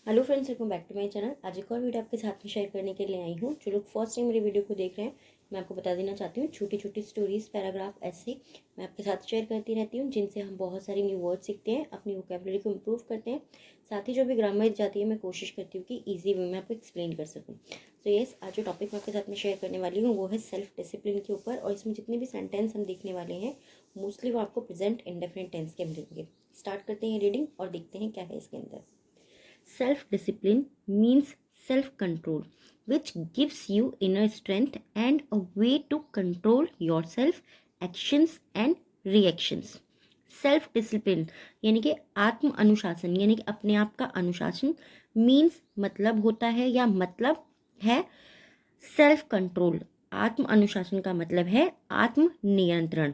Hello friends, welcome back to my channel. आज एक और वीडियो आपके साथ में शेयर करने के लिए आई हूँ। जो लोग फर्स्ट टाइम मेरे वीडियो को देख रहे हैं, मैं आपको बता देना चाहती हूँ, छोटी छोटी स्टोरीज, पैराग्राफ ऐसे मैं आपके साथ शेयर करती रहती हूँ, जिनसे हम बहुत सारी न्यू वर्ड सीखते हैं, अपनी वोकैबुलरी को इम्प्रूव करते हैं। साथ ही जो भी ग्रामर जाती है, मैं कोशिश करती हूँ कि ईजी वे में आपको एक्सप्लेन कर सकूँ। तो यस, आज जो टॉपिक मैं आपके साथ में शेयर करने वाली हूँ वो है सेल्फ डिसिप्लिन के ऊपर। और इसमें जितने भी सेंटेंस हम देखने वाले हैं, मोस्टली वो आपको प्रेजेंट इंडेफिनिट टेंस के मिलेंगे। स्टार्ट करते हैं रीडिंग और देखते हैं क्या है इसके अंदर। Self discipline means self control, which gives you inner strength and a way to control yourself, actions and reactions. Self discipline यानी कि आत्म अनुशासन, यानी कि अपने आप का अनुशासन। मीन्स मतलब होता है या मतलब है सेल्फ कंट्रोल। आत्म अनुशासन का मतलब है आत्म नियंत्रण।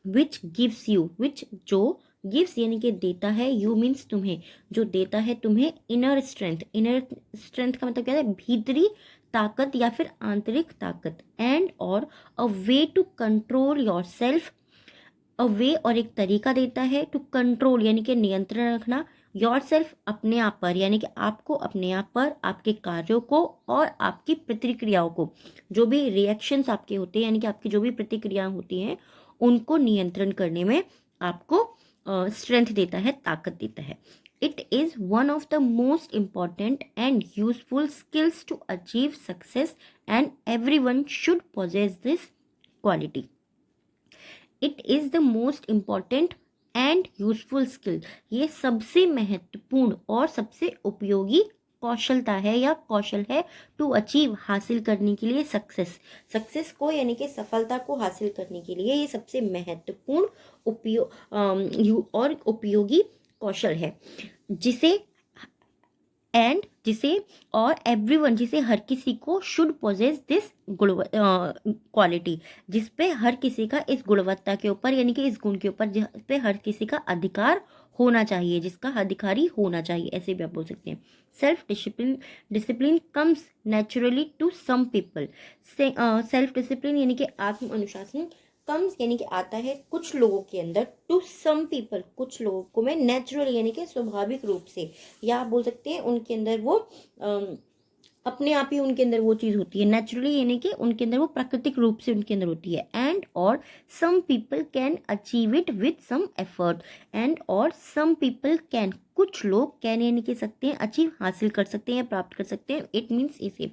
विच गिव्स यू, विच जो, गिव्स यानी कि देता है, यू मीन्स तुम्हें, जो देता है तुम्हें इनर स्ट्रेंथ। इनर स्ट्रेंथ का मतलब क्या है? भीतरी ताकत या फिर आंतरिक ताकत। एंड और a way to control yourself, a way और एक तरीका देता है, टू कंट्रोल यानी कि नियंत्रण रखना, योर सेल्फ अपने आप पर, यानी कि आपको अपने आप पर, आपके कार्यों को और आपकी प्रतिक्रियाओं को, जो भी रिएक्शंस आपके होते हैं, यानी कि आपकी जो भी प्रतिक्रियाएं होती हैं, उनको नियंत्रण करने में आपको स्ट्रेंथ देता है, ताकत देता है। It is one of the most important and useful skills to achieve success and every one should possess this quality. It is the most important and useful skill, ये सबसे महत्वपूर्ण और सबसे उपयोगी कौशलता है या कौशल है, टू अचीव हासिल करने के लिए, सक्सेस को यानी कि सफलता को हासिल करने के लिए ये सबसे महत्वपूर्ण और उपयोगी कौशल है, जिसे जिसे और एवरीवन, जिसे हर किसी को, शुड पोजेस दिस क्वालिटी, जिस पे हर किसी का इस गुणवत्ता के ऊपर यानी कि इस गुण के ऊपर, जिस पे हर किसी का अधिकार होना चाहिए, जिसका अधिकारी होना चाहिए, ऐसे भी आप बोल सकते हैं। Self discipline comes naturally to some people. Self discipline यानी कि आत्म अनुशासन, कम्स यानी कि आता है कुछ लोगों के अंदर, टू सम पीपल कुछ लोगों को में, नेचुरल यानी कि स्वाभाविक रूप से, या आप बोल सकते हैं उनके अंदर वो अपने आप ही उनके अंदर वो चीज़ होती है। नेचुरली यानी कि उनके अंदर वो प्राकृतिक रूप से उनके अंदर होती है। एंड और some people can achieve it with some effort. And और सम पीपल कैन, कुछ लोग, कैन यानी कि सकते हैं, अचीव हासिल कर सकते हैं, प्राप्त कर सकते हैं, इट मीन्स इसे,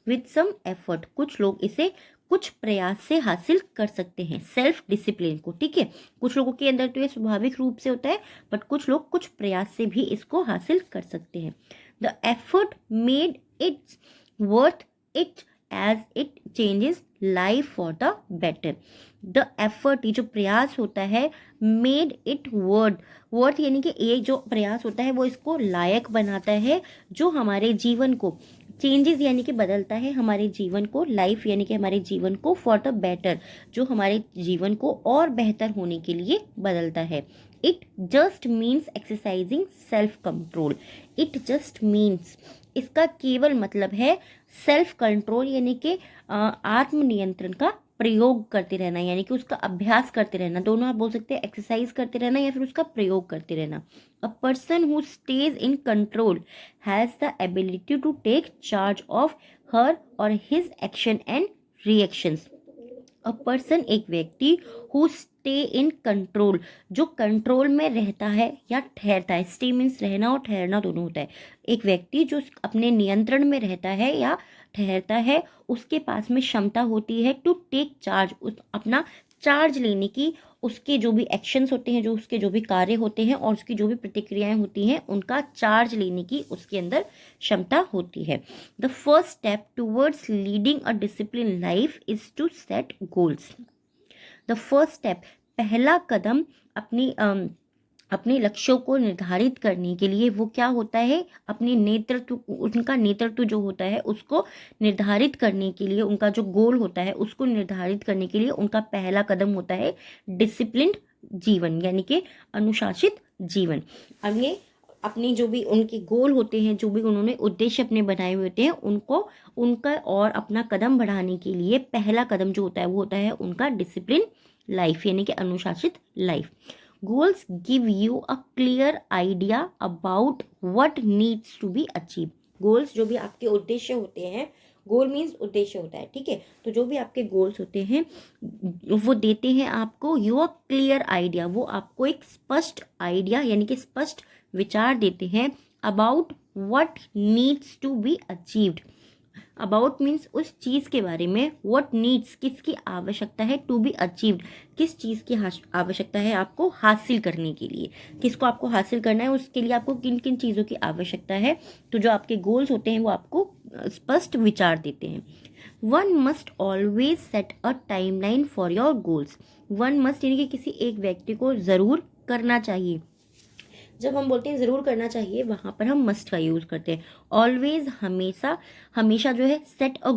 विथ सम एफर्ट, कुछ लोग इसे कुछ प्रयास से हासिल कर सकते हैं, सेल्फ डिसिप्लिन को। ठीक है, कुछ लोगों के अंदर तो ये स्वाभाविक रूप से होता है, बट कुछ लोग कुछ प्रयास से भी इसको हासिल कर सकते हैं। The effort made it's worth it as it changes life for the better. The effort, ये जो प्रयास होता है, मेड इट वर्थ यानी कि एक जो प्रयास होता है वो इसको लायक बनाता है, जो हमारे जीवन को, चेंजेस यानी कि बदलता है हमारे जीवन को, लाइफ यानी कि हमारे जीवन को, फॉर द बेटर, जो हमारे जीवन को और बेहतर होने के लिए बदलता है। It just means exercising self control. It just means, इसका केवल मतलब है सेल्फ कंट्रोल यानी कि आत्मनियंत्रण का प्रयोग करते रहना, यानी कि उसका अभ्यास करते रहना। दोनों आप बोल सकते हैं, एक्सरसाइज करते रहना या फिर उसका प्रयोग करते रहना। A person who stays in control has the ability to take charge of her और his action and reactions. A person, एक व्यक्ति, हु स्टे इन कंट्रोल, जो कंट्रोल में रहता है या ठहरता है। स्टे मीन्स रहना और ठहरना दोनों होता है। एक व्यक्ति जो अपने नियंत्रण में रहता है या ठहरता है, उसके पास में क्षमता होती है टू टेक चार्ज, अपना चार्ज लेने की, उसके जो भी एक्शंस होते हैं, जो उसके जो भी कार्य होते हैं और उसकी जो भी प्रतिक्रियाएं होती हैं, उनका चार्ज लेने की उसके अंदर क्षमता होती है। The first step towards leading a discipline life is to set goals. The first step, पहला कदम अपने लक्ष्यों को निर्धारित करने के लिए, वो क्या होता है? अपने नेतृत्व, उनका नेतृत्व जो होता है उसको निर्धारित करने के लिए, उनका जो गोल होता है उसको निर्धारित करने के लिए उनका पहला कदम होता है डिसिप्लिन्ड जीवन, यानी कि अनुशासित जीवन। अब ये अपनी जो भी उनके गोल होते हैं, जो भी उन्होंने उद्देश्य अपने बनाए हुए होते हैं, उनको, उनका और अपना कदम बढ़ाने के लिए पहला कदम जो होता है वो होता है उनका डिसिप्लिन लाइफ, यानी कि अनुशासित life. Goals give you a clear idea about what needs to be achieve. Goals जो भी आपके उद्देश्य होते हैं, गोल मीन्स उद्देश्य होता है, ठीक है। तो जो भी आपके गोल्स होते हैं वो देते हैं आपको योर क्लियर आइडिया, वो आपको एक स्पष्ट आइडिया यानी कि स्पष्ट विचार देते हैं about what needs to be achieved. About means उस चीज़ के बारे में, व्हाट नीड्स किसकी आवश्यकता है, टू बी अचीव्ड किस चीज़ की आवश्यकता है आपको हासिल करने के लिए, किसको आपको हासिल करना है, उसके लिए आपको किन किन चीज़ों की आवश्यकता है। तो जो आपके गोल्स होते हैं वो आपको स्पष्ट विचार देते हैं। One must always set a timeline for your goals. One must यानी कि किसी एक व्यक्ति को ज़रूर करना चाहिए। जब हम बोलते हैं ज़रूर करना चाहिए वहाँ पर हम मस्ट का यूज़ करते हैं। ऑलवेज हमेशा, हमेशा जो है सेट अ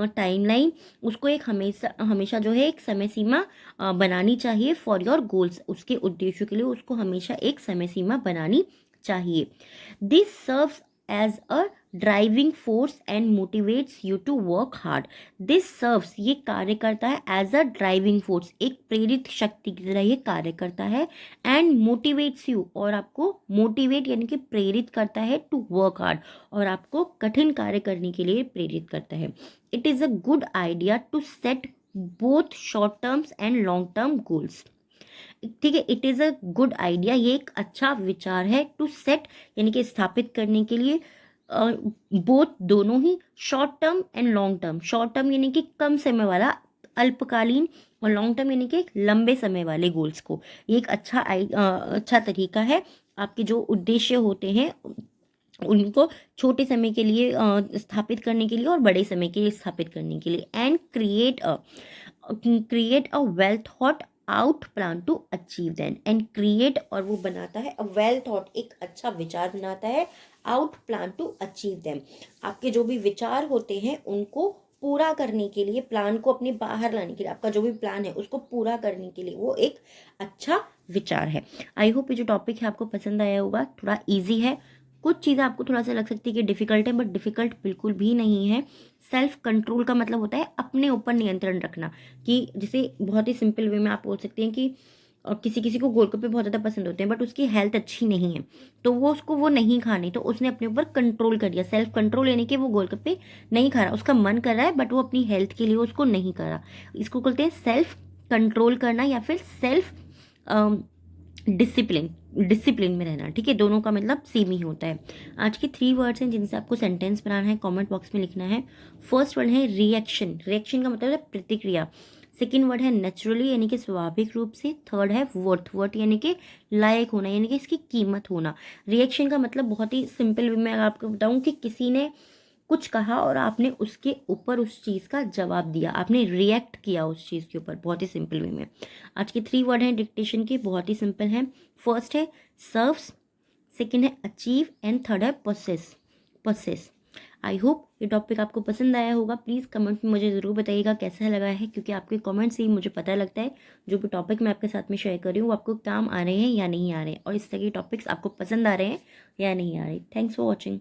टाइमलाइन, उसको एक हमेशा हमेशा जो है एक समय सीमा बनानी चाहिए फॉर योर गोल्स, उसके उद्देश्यों के लिए उसको हमेशा एक समय सीमा बनानी चाहिए। This serves as a driving force and motivates you to work hard. This serves ये कार्य करता है एज अ ड्राइविंग फोर्स, एक प्रेरित शक्ति की तरह ये कार्य करता है, एंड मोटिवेट्स यू और आपको मोटिवेट यानी कि प्रेरित करता है टू वर्क हार्ड, और आपको कठिन कार्य करने के लिए प्रेरित करता है। It is a good idea to set both short terms and long term goals. ठीक है, it is a good idea, ये एक अच्छा विचार है, टू सेट यानी कि स्थापित करने के लिए बोथ दोनों ही, short term and long term. Short term यानी कि कम समय वाला, अल्पकालीन, और लॉन्ग टर्म यानी कि लंबे समय वाले गोल्स को। ये एक अच्छा तरीका है आपके जो उद्देश्य होते हैं उनको छोटे समय के लिए स्थापित करने के लिए और बड़े समय के लिए स्थापित करने के लिए। And create a well thought out plan to achieve then. And create और वो बनाता है अ वेल थॉट, एक अच्छा विचार बनाता है, out plan to achieve them, आपके जो भी विचार होते हैं उनको पूरा करने के लिए, प्लान को अपने बाहर लाने के लिए, आपका जो भी प्लान है उसको पूरा करने के लिए वो एक अच्छा विचार है। आई होप ये जो टॉपिक है आपको पसंद आया होगा। थोड़ा इजी है, कुछ चीज़ें आपको थोड़ा सा लग सकती है कि डिफ़िकल्ट है, बट डिफ़िकल्ट बिल्कुल भी नहीं है। सेल्फ कंट्रोल का मतलब होता है अपने ऊपर नियंत्रण रखना, कि जैसे बहुत ही सिंपल वे में आप बोल सकते हैं कि किसी किसी को गोलगप्पे बहुत ज़्यादा पसंद होते हैं बट उसकी हेल्थ अच्छी नहीं है, तो वो उसको वो नहीं खाने, तो उसने अपने ऊपर कंट्रोल कर लिया। सेल्फ कंट्रोल यानी कि वो गोलगप्पे नहीं खा रहा, उसका मन कर रहा है बट वो अपनी हेल्थ के लिए उसको नहीं कर रहा। इसको बोलते हैं सेल्फ कंट्रोल करना या फिर सेल्फ डिसिप्लिन में रहना। ठीक है, दोनों का मतलब सेम ही होता है। आज के 3 वर्ड्स हैं जिनसे आपको सेंटेंस बनाना है, कमेंट बॉक्स में लिखना है। फर्स्ट वर्ड है रिएक्शन, रिएक्शन का मतलब है प्रतिक्रिया। सेकेंड वर्ड है नेचुरली यानी कि स्वाभाविक रूप से। थर्ड है वर्थ, वर्थ यानी कि लायक होना, यानी कि इसकी कीमत होना। रिएक्शन का मतलब बहुत ही सिंपल वे में अगर आपको बताऊं कि किसी ने कुछ कहा और आपने उसके ऊपर उस चीज़ का जवाब दिया, आपने रिएक्ट किया उस चीज़ के ऊपर, बहुत ही सिंपल वे में। आज के 3 वर्ड हैं डिक्टेशन के, बहुत ही सिंपल हैं। फर्स्ट है सर्व्स, सेकेंड है अचीव एंड थर्ड है पोसेस। आई होप ये टॉपिक आपको पसंद आया होगा। प्लीज़ कमेंट में मुझे ज़रूर बताइएगा कैसा लगा है, क्योंकि आपके कमेंट से ही मुझे पता लगता है जो भी टॉपिक मैं आपके साथ में शेयर कर रही हूँ वो आपको काम आ रहे हैं या नहीं आ रहे हैं, और इस तरह के टॉपिक्स आपको पसंद आ रहे हैं या नहीं आ रहे। Thanks for watching.